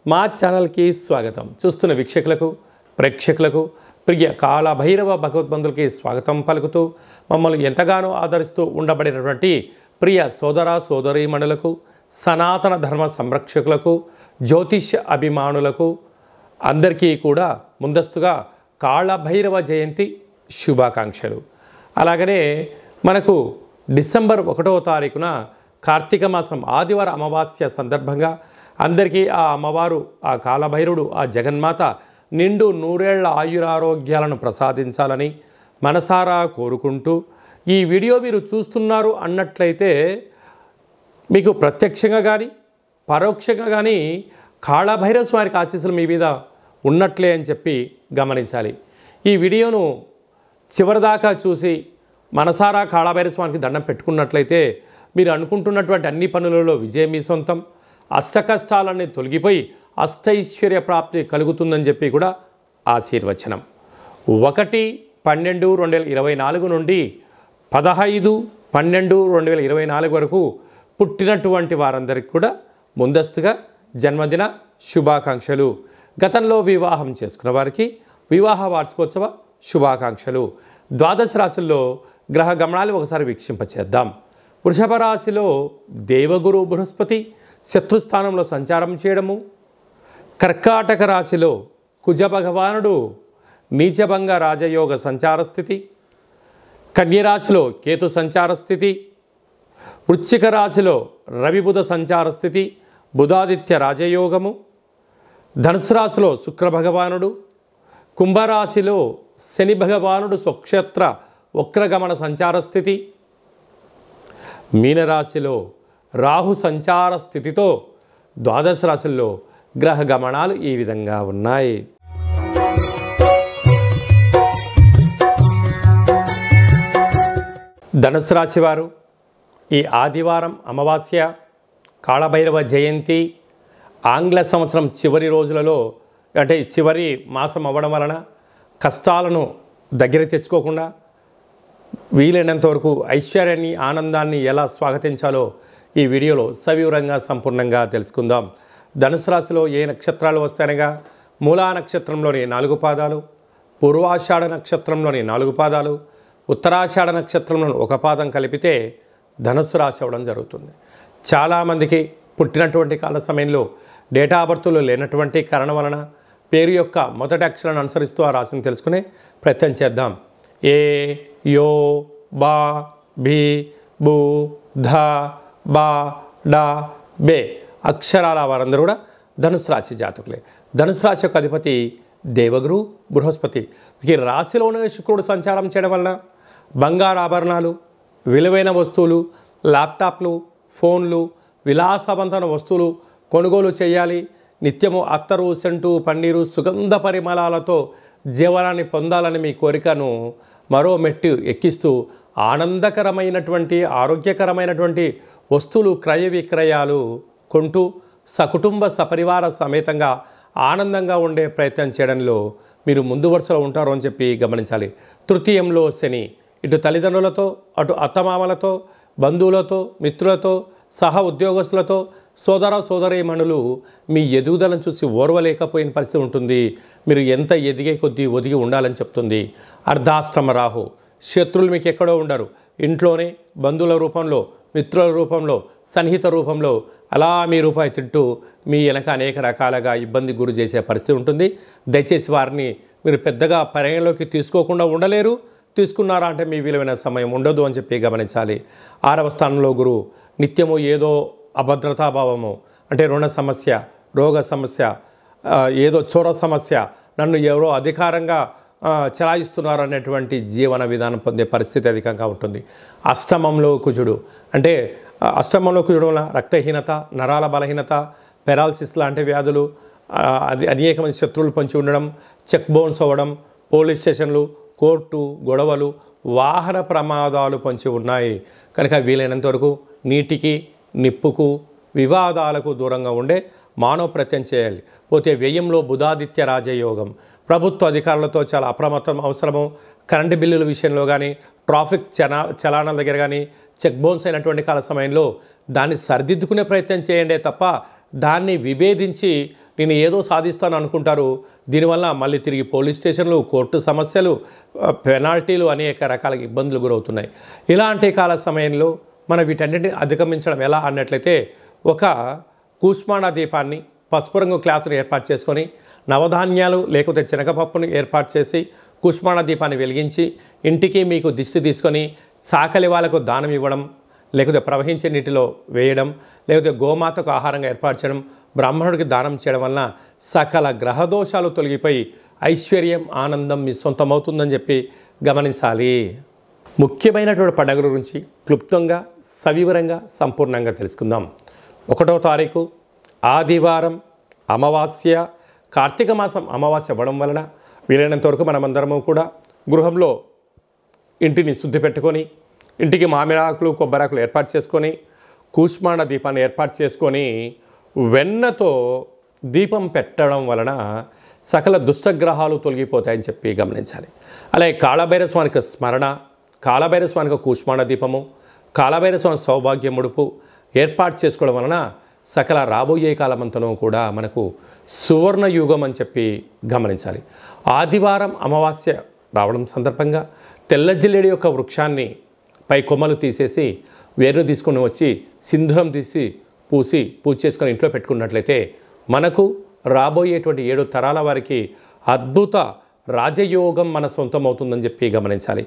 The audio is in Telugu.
మా ఛానల్కి స్వాగతం. చూస్తున్న వీక్షకులకు ప్రేక్షకులకు ప్రియ కాళభైరవ భగవద్బంధులకి స్వాగతం పలుకుతూ మమ్మల్ని ఎంతగానో ఆదరిస్తూ ఉండబడినటువంటి ప్రియ సోదర సోదరీమణులకు, సనాతన ధర్మ సంరక్షకులకు, జ్యోతిష్య అభిమానులకు అందరికీ కూడా ముందస్తుగా కాళభైరవ జయంతి శుభాకాంక్షలు. అలాగనే మనకు డిసెంబర్ 1వ తారీఖున కార్తీక మాసం ఆదివార అమావాస్య సందర్భంగా అందరికీ ఆ అమ్మవారు, ఆ కాళభైరుడు, ఆ జగన్మాత నిండు నూరేళ్ల ఆయురారోగ్యాలను ప్రసాదించాలని మనసారా కోరుకుంటూ ఈ వీడియో మీరు చూస్తున్నారు అన్నట్లయితే మీకు ప్రత్యక్షంగా కానీ పరోక్షంగా కానీ కాళభైరవ స్వామికి ఆశీస్సులు మీ మీద ఉన్నట్లే అని చెప్పి గమనించాలి. ఈ వీడియోను చివరిదాకా చూసి మనసారా కాళభైరవ స్వామికి దండం పెట్టుకున్నట్లయితే మీరు అనుకుంటున్నటువంటి అన్ని పనులలో విజయం మీ సొంతం, అష్టకష్టాలన్నీ తొలగిపోయి అష్టైశ్వర్య ప్రాప్తి కలుగుతుందని చెప్పి కూడా ఆశీర్వచనం. 1/12/2024 నుండి 15/12/2024 వరకు పుట్టినటువంటి వారందరికీ కూడా ముందస్తుగా జన్మదిన శుభాకాంక్షలు. గతంలో వివాహం చేసుకున్న వారికి వివాహ వార్షికోత్సవ శుభాకాంక్షలు. ద్వాదశ రాశుల్లో గ్రహ గమనాలు ఒకసారి వీక్షింపచేద్దాం. వృషభ రాశిలో దేవగురు బృహస్పతి శత్రుస్థానంలో సంచారం చేయడము, కర్కాటక రాశిలో కుజ భగవానుడు నీచభంగ రాజయోగ సంచార స్థితి, కన్యరాశిలో కేతు సంచార స్థితి, వృశ్చిక రాశిలో రవిబుధ సంచార స్థితి బుధాదిత్య రాజయోగము, ధనుసు రాశిలో శుక్ర భగవానుడు, కుంభరాశిలో శని భగవానుడు స్వక్షేత్ర వక్రగమన సంచార స్థితి, మీనరాశిలో రాహు సంచార స్థితితో ద్వాదశ రాశుల్లో గ్రహ గమనాలు ఈ విధంగా ఉన్నాయి. ధనుసు రాశి వారు ఈ ఆదివారం అమావాస్య కాళభైరవ జయంతి ఆంగ్ల సంవత్సరం చివరి రోజులలో, అంటే చివరి మాసం అవ్వడం వలన కష్టాలను దగ్గర తెచ్చుకోకుండా వీలైనంత వరకు ఐశ్వర్యాన్ని, ఆనందాన్ని ఎలా స్వాగతించాలో ఈ వీడియోలో సవివరంగా సంపూర్ణంగా తెలుసుకుందాం. ధనుసు రాశిలో ఏ నక్షత్రాలు వస్తాయనగా మూలా నక్షత్రంలోని 4 పాదాలు, పూర్వాషాఢ నక్షత్రంలోని 4 పాదాలు, ఉత్తరాషాఢ నక్షత్రంలోని 1 పాదం కలిపితే ధనుస్సు రాశి అవ్వడం జరుగుతుంది. చాలామందికి పుట్టినటువంటి కాల సమయంలో డేటా ఆఫ్ బర్త్లో లేనటువంటి కారణం వలన పేరు యొక్క మొదటి అక్షరాన్ని అనుసరిస్తూ ఆ రాశిని తెలుసుకునే ప్రయత్నం చేద్దాం. ఏ, యో, బా, బి, బు, ధ, బా, డా, బే అక్షరాల వారందరూ కూడా ధనుసు రాశి జాతకులే. ధనుసు రాశి యొక్క అధిపతి దేవగురు బృహస్పతి. ఈ రాశిలోనే శుక్రుడు సంచారం చేయడం వలన బంగారు ఆభరణాలు, విలువైన వస్తువులు, ల్యాప్టాప్లు, ఫోన్లు, విలాసవంతమైన వస్తువులు కొనుగోలు చేయాలి. నిత్యము అత్తరు, సెంటు, పన్నీరు, సుగంధ పరిమళాలతో జీవనాన్ని పొందాలని మీ కోరికను మరో మెట్టు ఎక్కిస్తూ ఆనందకరమైనటువంటి, ఆరోగ్యకరమైనటువంటి వస్తువులు క్రయ విక్రయాలు కొంటూ సకుటుంబ సపరివార సమేతంగా ఆనందంగా ఉండే ప్రయత్నం చేయడంలో మీరు ముందు వరుసలో ఉంటారు అని చెప్పి గమనించాలి. తృతీయంలో శని ఇటు తల్లిదండ్రులతో, అటు అత్తమామలతో, బంధువులతో, మిత్రులతో, సహ ఉద్యోగస్తులతో, సోదర సోదరీమణులు మీ ఎదుగుదలను చూసి ఓర్వలేకపోయిన పరిస్థితి ఉంటుంది. మీరు ఎంత ఎదిగే కొద్దీ ఒదిగి ఉండాలని చెప్తుంది. అర్ధాష్టమ రాహు శత్రువులు మీకు ఎక్కడో ఉండరు, ఇంట్లోనే బంధువుల రూపంలో, మిత్రుల రూపంలో, సన్నిహిత రూపంలో అలా మీ రూపాయి తింటూ మీ వెనక అనేక రకాలుగా ఇబ్బంది గురి చేసే పరిస్థితి ఉంటుంది. దయచేసి వారిని మీరు పెద్దగా పరిగణలోకి తీసుకోకుండా ఉండలేరు. తీసుకున్నారా అంటే మీ విలువైన సమయం ఉండదు అని చెప్పి గమనించాలి. 6వ స్థానంలో గురువు నిత్యము ఏదో అభద్రతాభావము, అంటే రుణ సమస్య, రోగ సమస్య, ఏదో చోర సమస్య, నన్ను ఎవరో అధికారంగా చలాయిస్తున్నారు అనేటువంటి జీవన విధానం పొందే పరిస్థితి అధికంగా ఉంటుంది. అష్టమంలో కుజుడు, అంటే అష్టమంలో కుజుడు వల్ల రక్తహీనత, నరాల బలహీనత, పెరాలసిస్ లాంటి వ్యాధులు, అనేక మంది శత్రువులు పొంచి ఉండడం, చెక్ బౌన్స్ అవ్వడం, పోలీస్ స్టేషన్లు, కోర్టు గొడవలు, వాహన ప్రమాదాలు పొంచి ఉన్నాయి. కనుక వీలైనంత వరకు నీటికి, నిప్పుకు, వివాదాలకు దూరంగా ఉండే మానవ ప్రయత్నం చేయాలి. పోతే వ్యయంలో బుధాదిత్య రాజయోగం, ప్రభుత్వ అధికారులతో చాలా అప్రమత్తం అవసరము. కరెంటు బిల్లుల విషయంలో కానీ, ట్రాఫిక్ చలానాల దగ్గర కానీ చెక్ బౌన్స్ అయినటువంటి కాల సమయంలో దాన్ని సరిదిద్దుకునే ప్రయత్నం చేయండి తప్ప దాన్ని విభేదించి నేను ఏదో సాధిస్తాను అనుకుంటారు. దీనివల్ల మళ్ళీ తిరిగి పోలీస్ స్టేషన్లు, కోర్టు సమస్యలు, పెనాల్టీలు అనేక రకాల ఇబ్బందులు గురవుతున్నాయి. ఇలాంటి కాల సమయంలో మనం వీటన్నిటిని అధిగమించడం ఎలా అన్నట్లయితే ఒక కూష్మాండ దీపాన్ని పసుపు రంగు క్లాత్ను ఏర్పాటు చేసుకొని నవధాన్యాలు లేకపోతే శనగపప్పును ఏర్పాటు చేసి కూష్మాండ దీపాన్ని వెలిగించి ఇంటికి మీకు దిష్టి తీసుకొని చాకలి వాళ్ళకు దానం ఇవ్వడం, లేకపోతే ప్రవహించే నీటిలో వేయడం, లేకపోతే గోమాతకు ఆహారంగా ఏర్పాటు చేయడం, బ్రాహ్మణుడికి దానం చేయడం వలన సకల గ్రహదోషాలు తొలగిపోయి ఐశ్వర్యం, ఆనందం మీ సొంతమవుతుందని చెప్పి గమనించాలి. ముఖ్యమైనటువంటి పండుగల గురించి క్లుప్తంగా, సవివరంగా, సంపూర్ణంగా తెలుసుకుందాం. 1వ తారీఖు ఆదివారం అమావాస్య, కార్తీక మాసం అమావాస్య అవ్వడం వలన వీలైనంత వరకు మనమందరము కూడా గృహంలో ఇంటిని శుద్ధి పెట్టుకొని ఇంటికి మామిడాకులు, కొబ్బరాకులు ఏర్పాటు చేసుకొని కూష్మాండ దీపాన్ని ఏర్పాటు చేసుకొని వెన్నతో దీపం పెట్టడం వలన సకల దుష్టగ్రహాలు తొలగిపోతాయని చెప్పి గమనించాలి. అలాగే కాళభైరవ స్వామికి స్మరణ, కాళభైరవ స్వామికి కూష్మాండ దీపము, కాళభైరవ స్వామి సౌభాగ్య ముడుపు ఏర్పాటు చేసుకోవడం వలన సకల రాబోయే కాలమంతను కూడా మనకు సువర్ణ యుగం అని చెప్పి గమనించాలి. ఆదివారం అమావాస్య రావడం సందర్భంగా తెల్ల జిల్లేడు యొక్క వృక్షాన్ని పై కొమ్మలు తీసేసి వేరు తీసుకొని వచ్చి సింధూరం తీసి పూజ చేసుకొని ఇంట్లో పెట్టుకున్నట్లయితే మనకు రాబోయేటువంటి 7 తరాల వారికి అద్భుత రాజయోగం మన సొంతం అవుతుందని చెప్పి గమనించాలి.